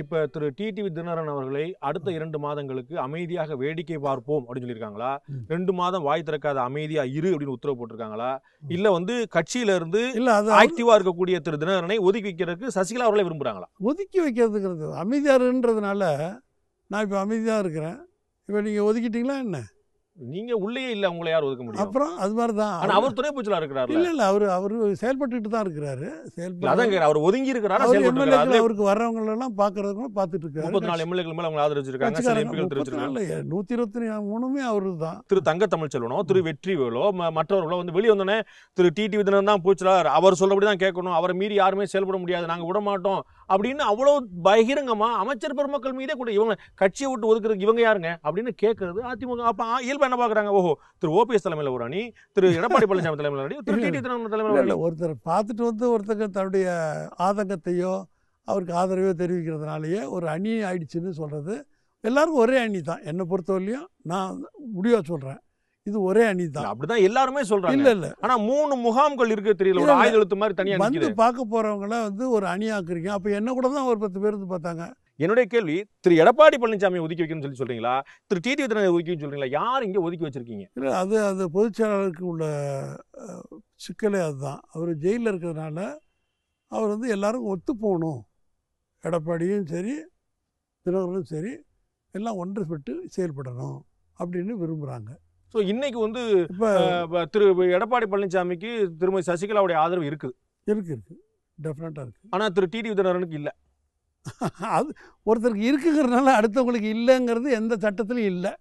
இப்ப திரு டிடிவி தினகரன் அவர்களை அடுத்த 2 மாதங்களுக்கு அமைதியாக வேடிக்கை பார்ப்போம் அப்படின்னு சொல்லியிருக்காங்களா? 2 மாதம் வாய் திறக்காத அமைதியா இரு அப்படின்னு உத்தரவு போட்டிருக்காங்களா? இல்ல கட்சியில இருந்து ஆக்டிவா இருக்கக்கூடிய திரு தினகரனை ஒதுக்கி வைக்கிறதுக்கு சசிகலா அவர்களே விரும்புறாங்களா? ஒதுக்கி வைக்கிறதுங்கிறது அமைதியாருன்றதுனால நான் இப்போ அமைதியாக இருக்கிறேன். இப்போ நீங்கள் ஒதுக்கிட்டீங்களா என்ன? நீங்க உள்ளே இல்ல, உங்களை யார் ஒதுக்க முடியும்? அப்புறம் அது மாதிரி தான். ஆனா அவர் துணை பூச்சலா இருக்கிறாரு. இல்ல அவரு செயல்பட்டுட்டு தான் இருக்கிறாரு. அதாங்க அவர் ஒதுங்கி இருக்கிறாரு. அவருக்கு வர்றவங்க எல்லாம் பாக்குறவங்க பார்த்துட்டு இருக்காரு. 34 எம்எல்ஏக்கள் மேல அவங்க ஆதரிச்சிருக்காங்க. சில எம்பிக்கள் தெரிவிச்சிருக்காங்க. 123 அவரு தான். திரு தங்க தமிழ்ச்செல்வனோ திரு வெற்றிவேலோ மற்றவர்களோ வெளியே வந்தோடனே திரு டிடிவி தினகரன் தான் பூச்சலார், அவர் சொல்லபடி தான் கேட்கணும், அவரை மீறி யாருமே செயல்பட முடியாது, நாங்க விட மாட்டோம் அப்படின்னு அவ்வளவு பகிரங்கமா அமைச்சர் பெருமக்கள் மீதே கூட இவங்க கட்சியை விட்டு ஒதுக்குறதுக்கு இவங்க யாருங்க அப்படின்னு கேட்கறது அதிமுக. அப்ப இயல்பா என்ன பாக்குறாங்க? ஓஹோ, திரு ஓபிஎஸ் தலைமையில ஒரு அணி, திரு எடப்பாடி பழனிசாமி தலைமையில அணி, திரு டிடிவி தினகரன் தலைமையில ஒருத்தர் பார்த்துட்டு ஒருத்தர் தன்னுடைய ஆதங்கத்தையோ அவருக்கு ஆதரவையோ தெரிவிக்கிறதுனாலயே ஒரு அணி ஆயிடுச்சுன்னு சொல்றது எல்லாருக்கும் ஒரே அணி தான். என்னை பொறுத்தவரையிலையும் நான் முடிவா சொல்றேன், இது ஒரே அணி தான். அப்படிதான் எல்லாருமே சொல்றாங்க. இல்ல ஆனா 3 முகாம்கள் இருக்கு தெரியல, ஒரு ஆயுத எழுத்து மாதிரி தனியா வந்து பார்க்க போறவங்கள ஒரு அணியாக்குறீங்க. அப்ப என்ன கூட தான் ஒரு 10 பேர் பார்த்தாங்க. என்னுடைய கேள்வி, திரு எடப்பாடி பழனிசாமி ஒதுக்கி வைக்கணும்னு சொல்றீங்களா, திரு டிடிவி தினகரன் ஒதுக்கி சொல்றீங்களா? யார் இங்க ஒதுக்கி வச்சிருக்கீங்க? இல்லை அது பொதுச் செயலாளருக்கு உள்ள சிக்கலே அதுதான். அவர் ஜெயிலில் இருக்கிறதுனால அவர் எல்லாரும் ஒத்து போகணும், எடப்பாடியும் சரி தினகரனும் சரி எல்லாம் ஒன்றுபட்டு செயல்படணும் அப்படின்னு விரும்புகிறாங்க. ஸோ இன்னைக்கு இப்போ திரு எடப்பாடி பழனிசாமிக்கு திருமதி சசிகலாவுடைய ஆதரவு இருக்கு டெஃபினட்டாக இருக்குது. ஆனால் திரு டிடிவி தினகரனுக்கு இல்லை. அது ஒருத்தருக்கு இருக்குங்கிறதுனால அடுத்தவங்களுக்கு இல்லைங்கிறது எந்த சட்டத்திலும் இல்லை.